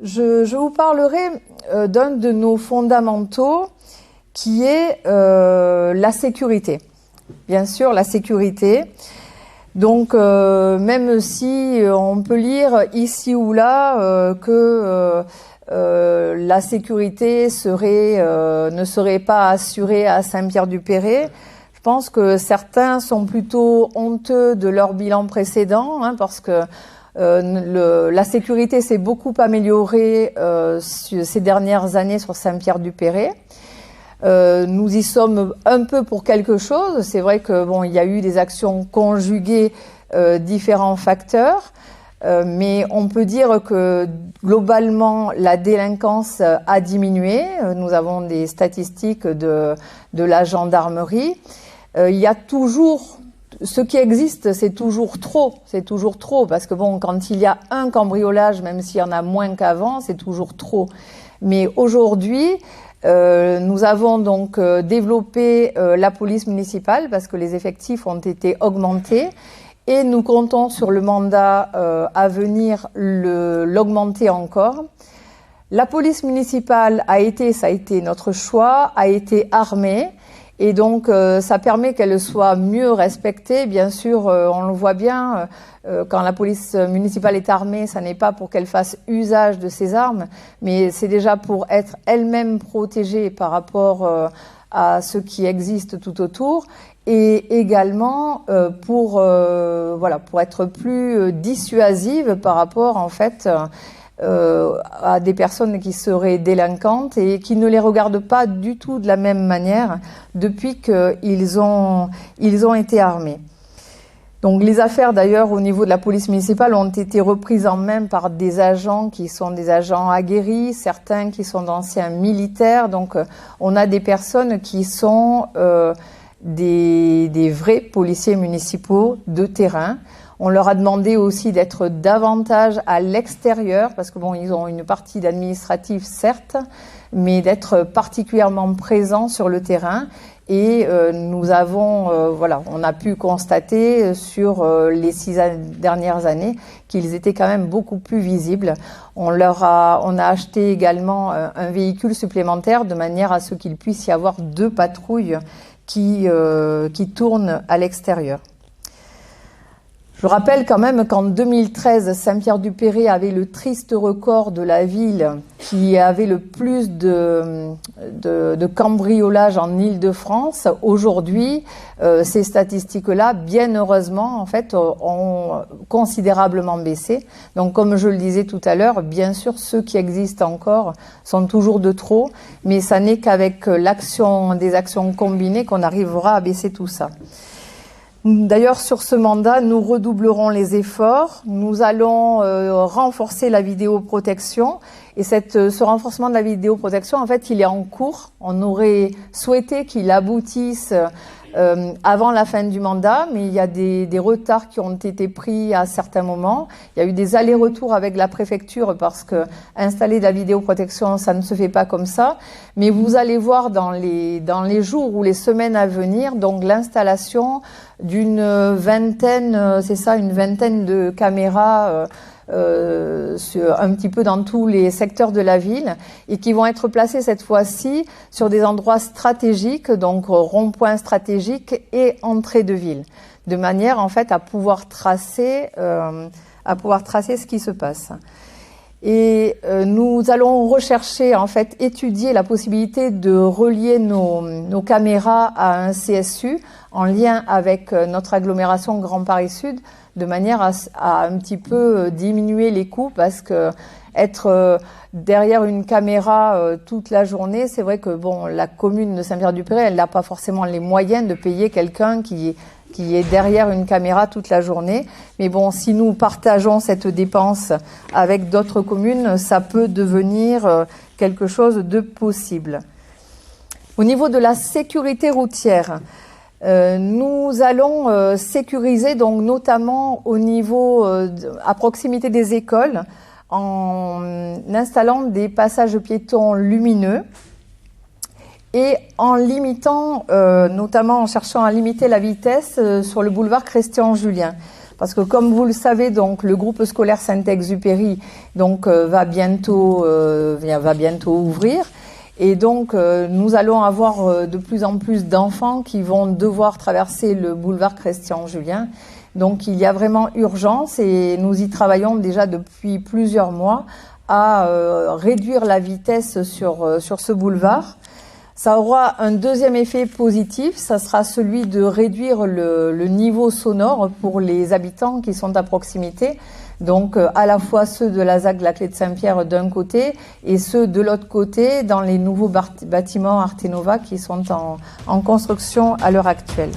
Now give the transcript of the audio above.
Je vous parlerai d'un de nos fondamentaux qui est la sécurité. Bien sûr, la sécurité. Donc, même si on peut lire ici ou là que la sécurité ne serait pas assurée à Saint-Pierre-du-Perret, je pense que certains sont plutôt honteux de leur bilan précédent, parce que la sécurité s'est beaucoup améliorée ces dernières années sur Saint-Pierre-du-Perret. Nous y sommes un peu pour quelque chose. C'est vrai que il y a eu des actions conjuguées, différents facteurs, mais on peut dire que globalement la délinquance a diminué. Nous avons des statistiques de la gendarmerie. Il y a toujours ce qui existe, c'est toujours trop, parce que quand il y a un cambriolage, même s'il y en a moins qu'avant, c'est toujours trop. Mais aujourd'hui, nous avons donc développé la police municipale parce que les effectifs ont été augmentés et nous comptons sur le mandat à venir l'augmenter encore. La police municipale ça a été notre choix, a été armée. Et donc, ça permet qu'elle soit mieux respectée. Bien sûr, on le voit bien, quand la police municipale est armée, ça n'est pas pour qu'elle fasse usage de ses armes, mais c'est déjà pour être elle-même protégée par rapport à ce qui existe tout autour, et également pour être plus dissuasive par rapport, en fait, à des personnes qui seraient délinquantes et qui ne les regardent pas du tout de la même manière depuis qu'ils ont été armés. Donc les affaires d'ailleurs au niveau de la police municipale ont été reprises en main par des agents qui sont des agents aguerris, certains qui sont d'anciens militaires. Donc on a des personnes qui sont des vrais policiers municipaux de terrain. On leur a demandé aussi d'être davantage à l'extérieur, parce que ils ont une partie d'administratif, certes, mais d'être particulièrement présents sur le terrain. Et nous avons, on a pu constater sur les 6 dernières années qu'ils étaient quand même beaucoup plus visibles. On a acheté également un véhicule supplémentaire de manière à ce qu'il puisse y avoir 2 patrouilles qui tournent à l'extérieur. Je rappelle quand même qu'en 2013, Saint-Pierre-du-Perret avait le triste record de la ville qui avait le plus de cambriolages en Île-de-France. Aujourd'hui, ces statistiques-là, bien heureusement, en fait, ont considérablement baissé. Donc, comme je le disais tout à l'heure, bien sûr, ceux qui existent encore sont toujours de trop, mais ça n'est qu'avec des actions combinées qu'on arrivera à baisser tout ça. D'ailleurs, sur ce mandat, nous redoublerons les efforts. Nous allons renforcer la vidéoprotection. Et ce renforcement de la vidéoprotection, en fait, il est en cours. On aurait souhaité qu'il aboutisse avant la fin du mandat, mais il y a des retards qui ont été pris à certains moments. Il y a eu des allers-retours avec la préfecture parce que installer de la vidéoprotection, ça ne se fait pas comme ça. Mais vous allez voir dans les jours ou les semaines à venir, donc l'installation d'une vingtaine de caméras un petit peu dans tous les secteurs de la ville et qui vont être placés cette fois-ci sur des endroits stratégiques, donc ronds-points stratégiques et entrées de ville, de manière en fait à pouvoir tracer ce qui se passe. Et nous allons rechercher, en fait, étudier la possibilité de relier nos caméras à un CSU en lien avec notre agglomération Grand Paris Sud, de manière à un petit peu diminuer les coûts, parce que être derrière une caméra toute la journée, c'est vrai que la commune de Saint-Pierre-du-Perret, elle n'a pas forcément les moyens de payer quelqu'un qui est derrière une caméra toute la journée. Mais si nous partageons cette dépense avec d'autres communes, ça peut devenir quelque chose de possible. Au niveau de la sécurité routière, nous allons sécuriser donc notamment au niveau à proximité des écoles en installant des passages piétons lumineux et en limitant, notamment en cherchant à limiter la vitesse sur le boulevard Christian-Julien. parce que comme vous le savez, donc le groupe scolaire Saint-Exupéry donc va bientôt ouvrir. Et donc, nous allons avoir de plus en plus d'enfants qui vont devoir traverser le boulevard Christian-Julien. Donc, il y a vraiment urgence et nous y travaillons déjà depuis plusieurs mois à réduire la vitesse sur ce boulevard. Ça aura un deuxième effet positif, ça sera celui de réduire le niveau sonore pour les habitants qui sont à proximité. Donc à la fois ceux de la ZAC de la Clé de Saint-Pierre d'un côté et ceux de l'autre côté dans les nouveaux bâtiments Arte Nova qui sont en construction à l'heure actuelle.